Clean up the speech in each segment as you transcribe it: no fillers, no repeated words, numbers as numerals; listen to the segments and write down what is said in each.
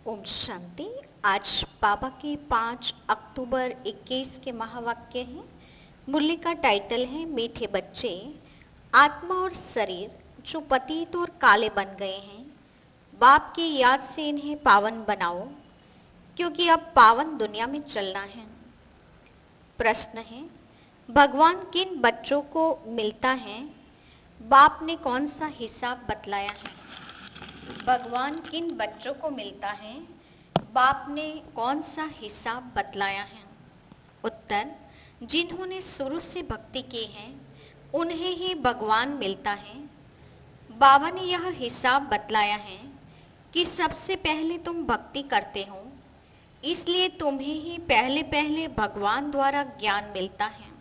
ओम शांति। आज बाबा के 5 अक्टूबर 21 के महावाक्य हैं। मुरली का टाइटल है मीठे बच्चे, आत्मा और शरीर जो पतित और काले बन गए हैं, बाप की याद से इन्हें पावन बनाओ, क्योंकि अब पावन दुनिया में चलना है। प्रश्न है, भगवान किन बच्चों को मिलता है? बाप ने कौन सा हिसाब बतलाया है? भगवान किन बच्चों को मिलता है? बाप ने कौन सा हिसाब बतलाया है? उत्तर, जिन्होंने शुरू से भक्ति की है उन्हें ही भगवान मिलता है। बाबा ने यह हिसाब बतलाया है कि सबसे पहले तुम भक्ति करते हो, इसलिए तुम्हें ही पहले पहले भगवान द्वारा ज्ञान मिलता है,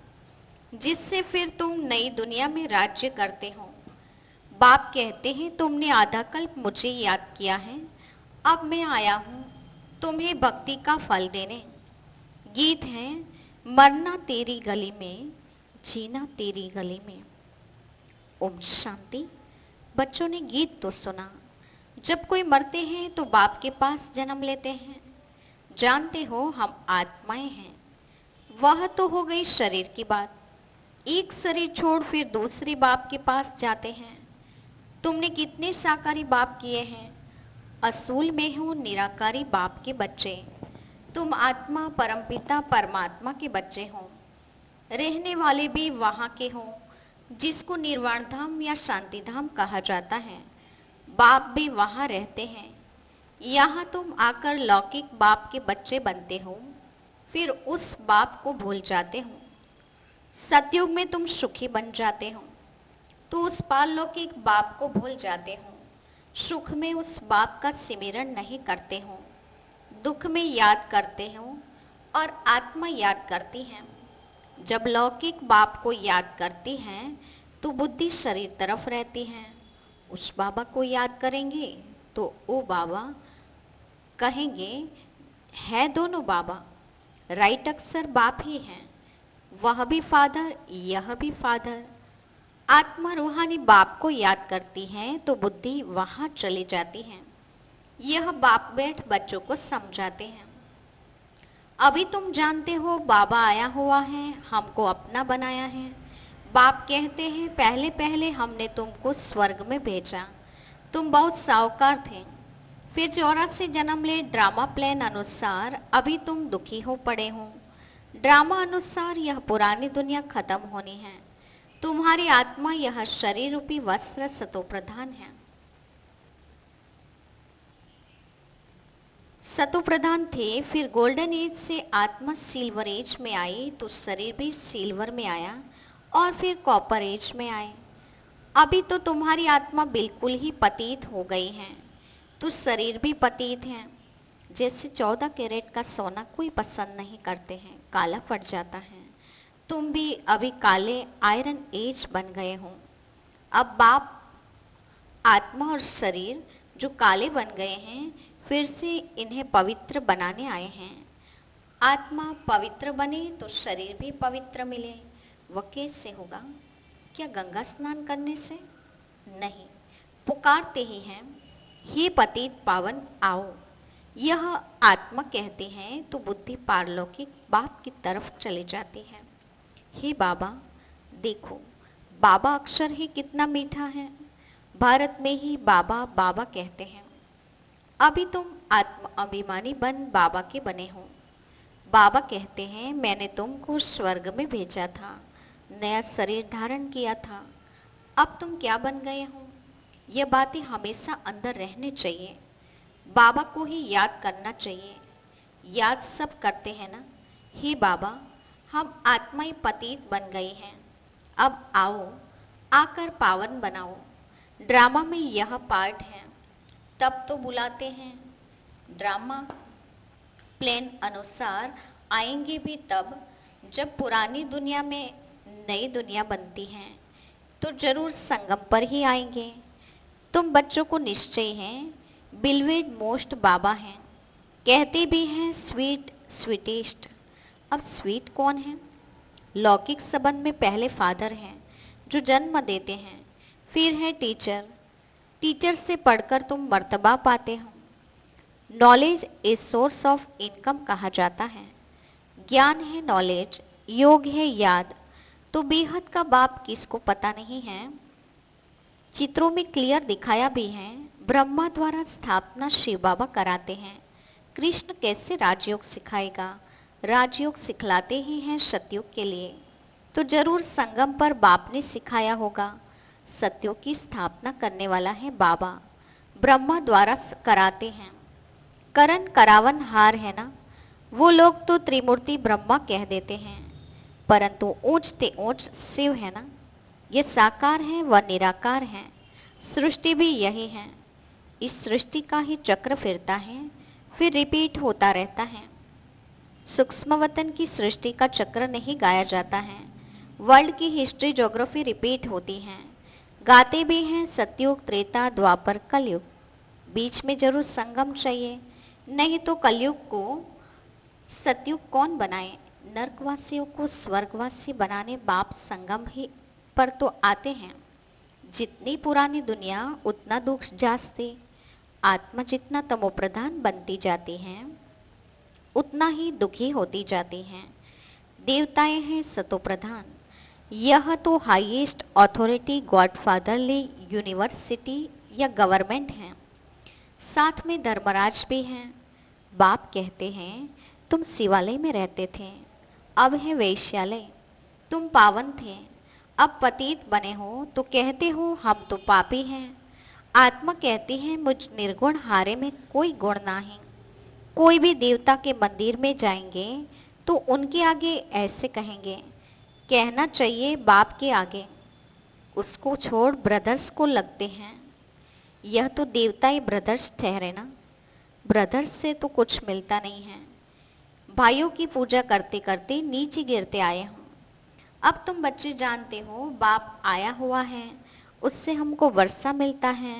जिससे फिर तुम नई दुनिया में राज्य करते हो। बाप कहते हैं तुमने आधा कल्प मुझे याद किया है, अब मैं आया हूँ तुम्हें भक्ति का फल देने। गीत है, मरना तेरी गली में, जीना तेरी गली में। ओम शांति। बच्चों ने गीत तो सुना। जब कोई मरते हैं तो बाप के पास जन्म लेते हैं। जानते हो हम आत्माएं हैं। वह तो हो गई शरीर की बात। एक शरीर छोड़ फिर दूसरे बाप के पास जाते हैं। तुमने कितने साकारी बाप किए हैं। असूल में हो निराकारी बाप के बच्चे। तुम आत्मा परमपिता परमात्मा के बच्चे हो। रहने वाले भी वहाँ के हो जिसको निर्वाण धाम या शांति धाम कहा जाता है। बाप भी वहाँ रहते हैं। यहाँ तुम आकर लौकिक बाप के बच्चे बनते हो, फिर उस बाप को भूल जाते हो। सतयुग में तुम सुखी बन जाते हो तो उस पारलौकिक बाप को भूल जाते हो। सुख में उस बाप का सिमरन नहीं करते हो, दुख में याद करते हो और आत्मा याद करती है। जब लौकिक बाप को याद करती हैं तो बुद्धि शरीर तरफ रहती है। उस बाबा को याद करेंगे तो वो बाबा कहेंगे है दोनों बाबा, राइट अक्सर बाप ही हैं। वह भी फादर, यह भी फादर। आत्मा रूहानी बाप को याद करती है तो बुद्धि वहां चली जाती है। यह बाप बैठ बच्चों को समझाते हैं। अभी तुम जानते हो बाबा आया हुआ है, हमको अपना बनाया है। बाप कहते हैं पहले पहले हमने तुमको स्वर्ग में भेजा, तुम बहुत साहूकार थे। फिर 84 जन्म ले ड्रामा प्लान अनुसार अभी तुम दुखी हो पड़े हो। ड्रामा अनुसार यह पुरानी दुनिया खत्म होनी है। तुम्हारी आत्मा यह शरीर रूपी वस्त्र सतो प्रधान है। सतो प्रधान थे, फिर गोल्डन एज से आत्मा सिल्वर एज में आई तो शरीर भी सिल्वर में आया और फिर कॉपर एज में आए। अभी तो तुम्हारी आत्मा बिल्कुल ही पतित हो गई है तो शरीर भी पतित है। जैसे 14 कैरेट का सोना कोई पसंद नहीं करते हैं, काला पड़ जाता है। तुम भी अभी काले आयरन एज बन गए हो। अब बाप आत्मा और शरीर जो काले बन गए हैं फिर से इन्हें पवित्र बनाने आए हैं। आत्मा पवित्र बने तो शरीर भी पवित्र मिले। वह कैसे होगा? क्या गंगा स्नान करने से? नहीं, पुकारते ही हैं, हे पतित पावन आओ। यह आत्मा कहते हैं तो बुद्धि पारलौकिक बाप की तरफ चली जाती है। हे बाबा, देखो बाबा अक्षर ही कितना मीठा है। भारत में ही बाबा बाबा कहते हैं। अभी तुम आत्म अभिमानी बन बाबा के बने हो। बाबा कहते हैं मैंने तुमको स्वर्ग में भेजा था, नया शरीर धारण किया था। अब तुम क्या बन गए हो? यह बातें हमेशा अंदर रहने चाहिए। बाबा को ही याद करना चाहिए। याद सब करते हैं ना। हे बाबा, हम आत्माएं पतित बन गई हैं, अब आओ आकर पावन बनाओ। ड्रामा में यह पार्ट है, तब तो बुलाते हैं। ड्रामा प्लान अनुसार आएंगे भी तब जब पुरानी दुनिया में नई दुनिया बनती है, तो जरूर संगम पर ही आएंगे। तुम बच्चों को निश्चय है बिलवेड मोस्ट बाबा हैं। कहते भी हैं स्वीट स्वीटेस्ट। अब स्वीट कौन है? लौकिक संबंध में पहले फादर हैं जो जन्म देते हैं, फिर है टीचर। टीचर से पढ़कर तुम मर्तबा पाते हो। Knowledge is source of income कहा जाता है। ज्ञान है नॉलेज, योग है याद, तो बेहद का बाप किसको पता नहीं है। चित्रों में क्लियर दिखाया भी है। ब्रह्मा द्वारा स्थापना शिव बाबा कराते हैं। कृष्ण कैसे राजयोग सिखाएगा? राजयोग सिखलाते ही हैं सतयुग के लिए, तो जरूर संगम पर बाप ने सिखाया होगा। सतयुग की स्थापना करने वाला है बाबा, ब्रह्मा द्वारा कराते हैं। करण करावन हार है ना, वो लोग तो त्रिमूर्ति ब्रह्मा कह देते हैं, परंतु ऊंचते ऊंच शिव है ना। ये साकार है व निराकार है। सृष्टि भी यही है। इस सृष्टि का ही चक्र फिरता है, फिर रिपीट होता रहता है। सूक्ष्म वतन की सृष्टि का चक्र नहीं गाया जाता है। वर्ल्ड की हिस्ट्री ज्योग्राफी रिपीट होती है। गाते भी हैं सतयुग त्रेता द्वापर कलयुग। बीच में जरूर संगम चाहिए, नहीं तो कलयुग को सतयुग कौन बनाए। नरकवासियों को स्वर्गवासी बनाने बाप संगम ही पर तो आते हैं। जितनी पुरानी दुनिया उतना दुख जास्ती। आत्मा जितना तमोप्रधान बनती जाती है उतना ही दुखी होती जाती हैं। देवताएं हैं सतोप्रधान। यह तो हाईएस्ट अथॉरिटी गॉडफादरली यूनिवर्सिटी या गवर्नमेंट है। साथ में धर्मराज भी हैं। बाप कहते हैं तुम शिवालय में रहते थे, अब है वेश्यालय। तुम पावन थे, अब पतित बने हो तो कहते हो हम तो पापी हैं। आत्मा कहती है मुझ निर्गुण हारे में कोई गुण नहीं। कोई भी देवता के मंदिर में जाएंगे तो उनके आगे ऐसे कहेंगे, कहना चाहिए बाप के आगे। उसको छोड़ ब्रदर्स को लगते हैं। यह तो देवता ही ब्रदर्स ठहरे ना। ब्रदर्स से तो कुछ मिलता नहीं है। भाइयों की पूजा करते करते नीचे गिरते आए हूँ। अब तुम बच्चे जानते हो बाप आया हुआ है, उससे हमको वर्षा मिलता है।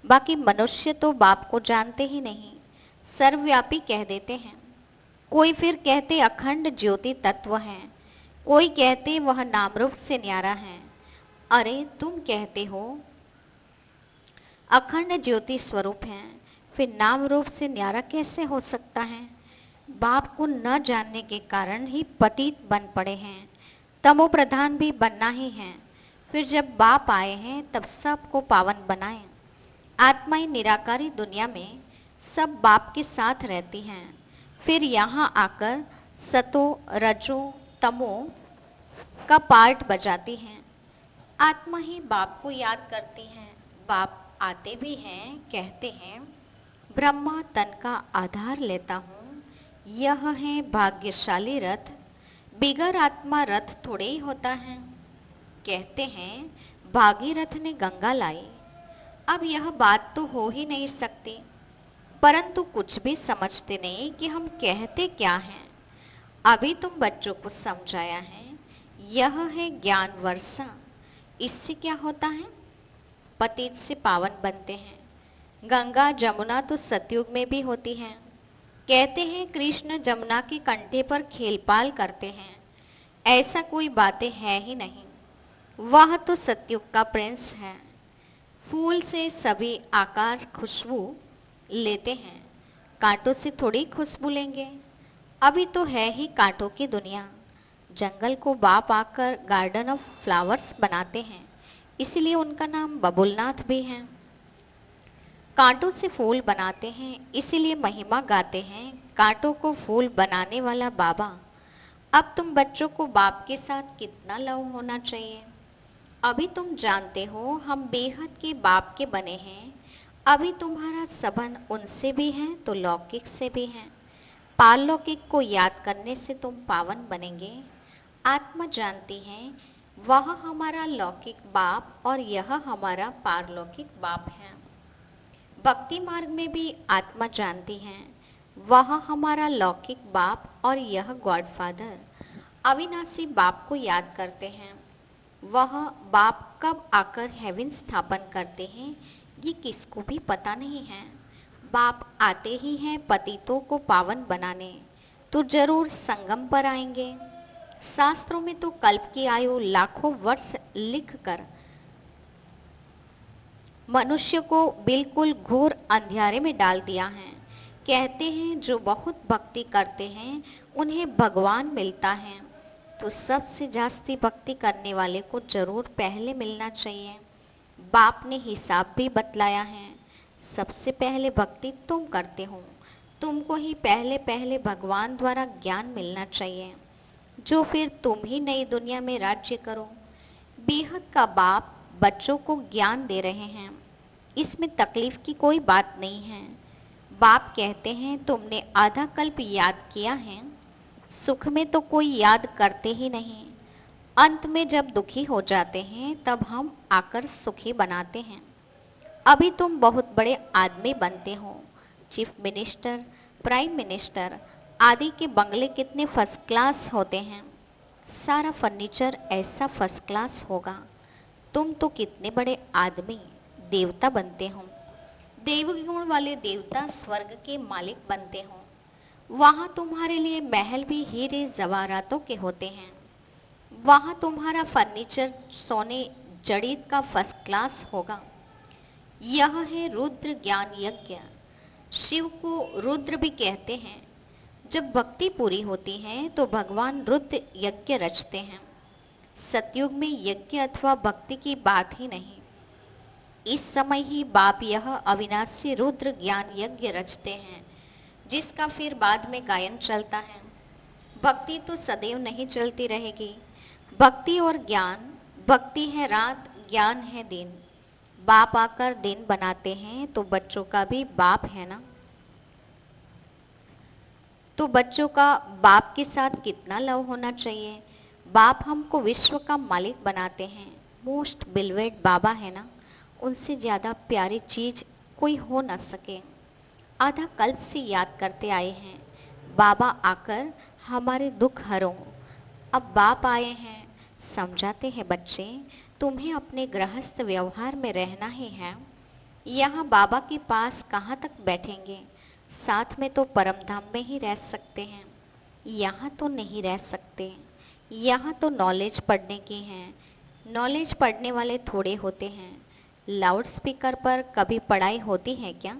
बाकी मनुष्य तो बाप को जानते ही नहीं, सर्वव्यापी कह देते हैं। कोई फिर कहते अखंड ज्योति तत्व है, कोई कहते वह नाम रूप से न्यारा है। अरे तुम कहते हो अखंड ज्योति स्वरूप है, फिर नाम रूप से न्यारा कैसे हो सकता है? बाप को न जानने के कारण ही पतित बन पड़े हैं। तमो प्रधान भी बनना ही है। फिर जब बाप आए हैं तब सबको पावन बनाए। आत्माएं निराकारी दुनिया में सब बाप के साथ रहती हैं, फिर यहाँ आकर सतो रजो तमो का पार्ट बजाती हैं। आत्मा ही बाप को याद करती हैं। बाप आते भी हैं, कहते हैं ब्रह्मा तन का आधार लेता हूँ, यह है भाग्यशाली रथ। बिगर आत्मा रथ थोड़े ही होता है। कहते हैं भागीरथ ने गंगा लाई। अब यह बात तो हो ही नहीं सकती, परंतु कुछ भी समझते नहीं कि हम कहते क्या हैं। अभी तुम बच्चों को समझाया है, यह है ज्ञान वर्षा। इससे क्या होता है? पतित से पावन बनते हैं। गंगा जमुना तो सतयुग में भी होती हैं। कहते हैं कृष्ण जमुना के कंठे पर खेलपाल करते हैं। ऐसा कोई बातें है ही नहीं। वह तो सतयुग का प्रिंस है। फूल से सभी आकार खुशबू लेते हैं, कांटों से थोड़ी खुशबू लेंगे। अभी तो है ही कांटों की दुनिया। जंगल को बाप आकर गार्डन ऑफ फ्लावर्स बनाते हैं, इसलिए उनका नाम बबुलनाथ भी है। कांटों से फूल बनाते हैं, इसीलिए महिमा गाते हैं कांटों को फूल बनाने वाला बाबा। अब तुम बच्चों को बाप के साथ कितना लव होना चाहिए। अभी तुम जानते हो हम बेहद के बाप के बने हैं। अभी तुम्हारा संबंध उनसे भी है तो लौकिक से भी है। पारलौकिक को याद करने से तुम पावन बनेंगे। आत्मा जानती है वह हमारा लौकिक बाप और यह हमारा पारलौकिक बाप है। भक्ति मार्ग में भी आत्मा जानती है वह हमारा लौकिक बाप और यह गॉडफादर अविनाशी बाप को याद करते हैं। वह बाप कब आकर हेवन स्थापन करते हैं ये किसको भी पता नहीं है। बाप आते ही हैं पतितों को पावन बनाने, तो जरूर संगम पर आएंगे। शास्त्रों में तो कल्प की आयु लाखों वर्ष लिखकर मनुष्य को बिल्कुल घोर अंधियारे में डाल दिया है। कहते हैं जो बहुत भक्ति करते हैं उन्हें भगवान मिलता है, तो सबसे जास्ती भक्ति करने वाले को जरूर पहले मिलना चाहिए। बाप ने हिसाब भी बतलाया है। सबसे पहले भक्ति तुम करते हो, तुमको ही पहले पहले भगवान द्वारा ज्ञान मिलना चाहिए, जो फिर तुम ही नई दुनिया में राज्य करो। बेहद का बाप बच्चों को ज्ञान दे रहे हैं, इसमें तकलीफ की कोई बात नहीं है। बाप कहते हैं तुमने आधा कल्प याद किया है, सुख में तो कोई याद करते ही नहीं, अंत में जब दुखी हो जाते हैं तब हम आकर सुखी बनाते हैं। अभी तुम बहुत बड़े आदमी बनते हो, चीफ मिनिस्टर, प्राइम मिनिस्टर आदि के बंगले कितने फर्स्ट क्लास होते हैं, सारा फर्नीचर ऐसा फर्स्ट क्लास होगा। तुम तो कितने बड़े आदमी, देवता बनते हो, देव गुण वाले देवता स्वर्ग के मालिक बनते हो। वहां तुम्हारे लिए महल भी हीरे जवाहरातों के होते हैं। वहां तुम्हारा फर्नीचर सोने जड़ीद का फर्स्ट क्लास होगा। यह है रुद्र ज्ञान यज्ञ। शिव को रुद्र भी कहते हैं। जब भक्ति पूरी होती है तो भगवान रुद्र यज्ञ रचते हैं। सतयुग में यज्ञ अथवा भक्ति की बात ही नहीं। इस समय ही बाप यह अविनाशी रुद्र ज्ञान यज्ञ रचते हैं, जिसका फिर बाद में गायन चलता है। भक्ति तो सदैव नहीं चलती रहेगी। भक्ति और ज्ञान, भक्ति है रात, ज्ञान है दिन। बाप आकर दिन बनाते हैं तो बच्चों का भी बाप है ना, तो बच्चों का बाप के साथ कितना लव होना चाहिए। बाप हमको विश्व का मालिक बनाते हैं, मोस्ट बिलवेड बाबा है ना, उनसे ज़्यादा प्यारी चीज़ कोई हो ना सके। आधा कल्प से याद करते आए हैं, बाबा आकर हमारे दुख हरो। अब बाप आए हैं, समझाते हैं बच्चे तुम्हें अपने गृहस्थ व्यवहार में रहना ही है। यहाँ बाबा के पास कहाँ तक बैठेंगे, साथ में तो परम धाम में ही रह सकते हैं, यहाँ तो नहीं रह सकते। यहाँ तो नॉलेज पढ़ने की है, नॉलेज पढ़ने वाले थोड़े होते हैं। लाउड स्पीकर पर कभी पढ़ाई होती है क्या?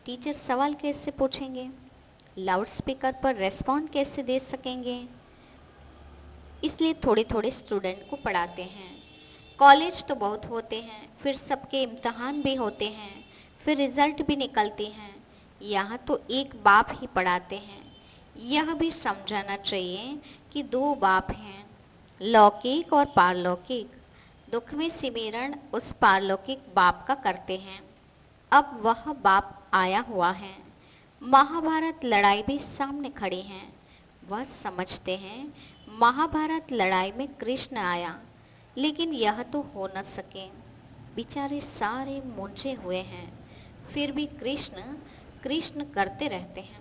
टीचर सवाल कैसे पूछेंगे? लाउड स्पीकर पर रेस्पॉन्ड कैसे दे सकेंगे? इसलिए थोड़े थोड़े स्टूडेंट को पढ़ाते हैं। कॉलेज तो बहुत होते हैं, फिर सबके इम्तहान भी होते हैं, फिर रिजल्ट भी निकलती हैं। यहाँ तो एक बाप ही पढ़ाते हैं। यह भी समझाना चाहिए कि दो बाप हैं, लौकिक और पारलौकिक। दुख में सिमरण उस पारलौकिक बाप का करते हैं। अब वह बाप आया हुआ है। महाभारत लड़ाई भी सामने खड़ी है। वह समझते हैं महाभारत लड़ाई में कृष्ण आया, लेकिन यह तो हो न सके। बेचारे सारे मूंझे हुए हैं, फिर भी कृष्ण कृष्ण करते रहते हैं।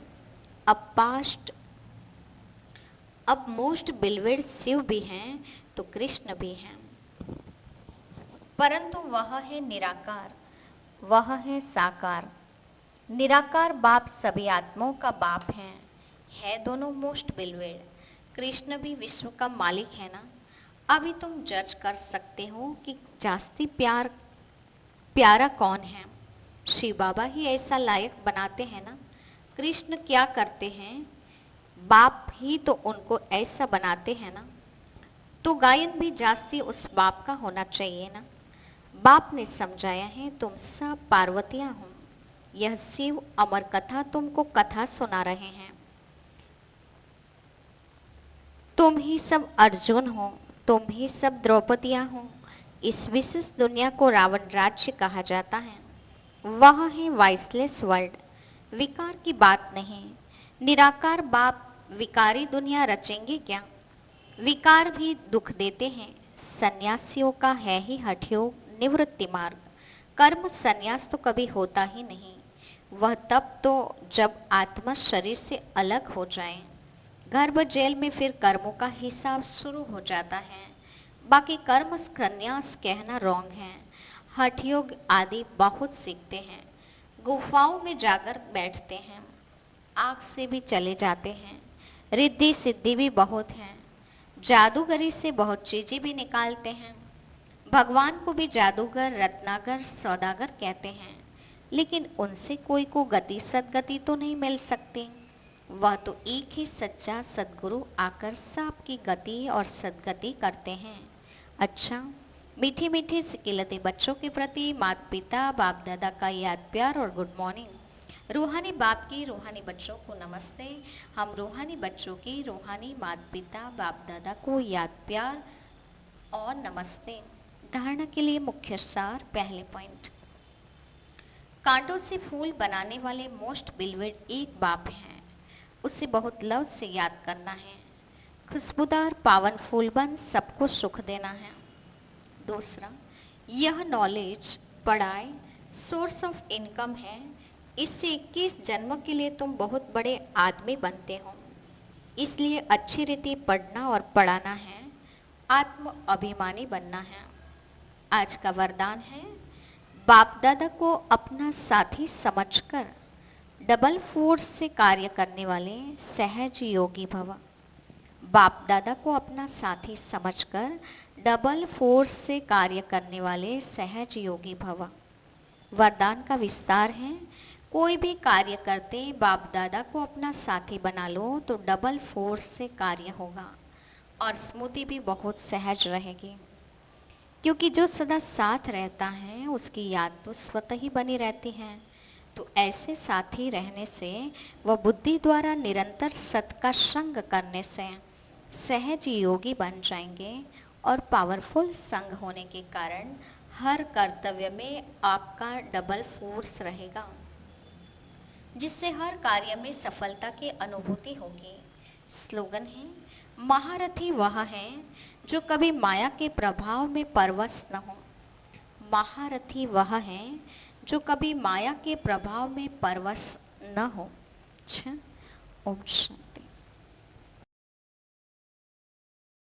अब मोस्ट बिलवेड शिव भी हैं तो कृष्ण भी हैं, परंतु वह है निराकार, वह है साकार। निराकार बाप सभी आत्माओं का बाप है दोनों मोस्ट बिलवेड। कृष्ण भी विश्व का मालिक है ना। अभी तुम जज कर सकते हो कि जास्ती प्यारा कौन है। शिव बाबा ही ऐसा लायक बनाते हैं ना। कृष्ण क्या करते हैं, बाप ही तो उनको ऐसा बनाते हैं ना, तो गायन भी जास्ती उस बाप का होना चाहिए ना। बाप ने समझाया है तुम सब पार्वतियां हो। यह शिव अमर कथा तुमको कथा सुना रहे हैं। तुम ही सब अर्जुन हो, तुम ही सब द्रौपदियां हो। इस विशेष दुनिया को रावण राज्य कहा जाता है। वह है वाइसलेस वर्ल्ड, विकार की बात नहीं। निराकार बाप विकारी दुनिया रचेंगे क्या? विकार भी दुख देते हैं। सन्यासियों का है ही हठयोग निवृत्ति मार्ग। कर्म संन्यास तो कभी होता ही नहीं। वह तब तो जब आत्मा शरीर से अलग हो जाए। गर्भ जेल में फिर कर्मों का हिसाब शुरू हो जाता है। बाकी कर्म संन्यास कहना रॉन्ग है। हठयोग आदि बहुत सीखते हैं, गुफाओं में जाकर बैठते हैं, आँख से भी चले जाते हैं। रिद्धि सिद्धि भी बहुत है, जादूगरी से बहुत चीजें भी निकालते हैं। भगवान को भी जादूगर, रत्नाकर, सौदागर कहते हैं। लेकिन उनसे कोई को गति सदगति तो नहीं मिल सकती। वह तो एक ही सच्चा सदगुरु आकर सबकी गति और सदगति करते हैं। अच्छा, मीठे मीठे सिकिलते बच्चों के प्रति माता पिता बाप दादा का याद प्यार और गुड मॉर्निंग। रूहानी बाप की रूहानी बच्चों को नमस्ते। हम रूहानी बच्चों की रूहानी माता पिता बाप दादा को याद प्यार और नमस्ते। धारणा के लिए मुख्य सार। पहले पॉइंट, कांटों से फूल बनाने वाले मोस्ट बिलवेड एक बाप हैं, उसे बहुत लव से याद करना है। खुशबूदार पावन फूल बन सबको सुख देना है। दूसरा, यह नॉलेज पढ़ाई सोर्स ऑफ इनकम है, इससे 21 जन्मों के लिए तुम बहुत बड़े आदमी बनते हो, इसलिए अच्छी रीति पढ़ना और पढ़ाना है। आत्म अभिमानी बनना है। आज का वरदान है, बाप दादा को अपना साथी समझकर डबल फोर्स से कार्य करने वाले सहज योगी भव। बाप दादा को अपना साथी समझकर डबल फोर्स से कार्य करने वाले सहज योगी भव। वरदान का विस्तार है, कोई भी कार्य करते बाप दादा को अपना साथी बना लो तो डबल फोर्स से कार्य होगा और स्मृति भी बहुत सहज रहेगी, क्योंकि जो सदा साथ रहता है उसकी याद तो स्वतः ही बनी रहती है। तो ऐसे साथी रहने से वह बुद्धि द्वारा निरंतर सत का संग करने से सहज योगी बन जाएंगे और पावरफुल संग होने के कारण हर कर्तव्य में आपका डबल फोर्स रहेगा, जिससे हर कार्य में सफलता की अनुभूति होगी। स्लोगन है, महारथी वह है जो कभी माया के प्रभाव में परवश न हो। महारथी वह है जो कभी माया के प्रभाव में परवश न हो। अच्छा, ओम शांति।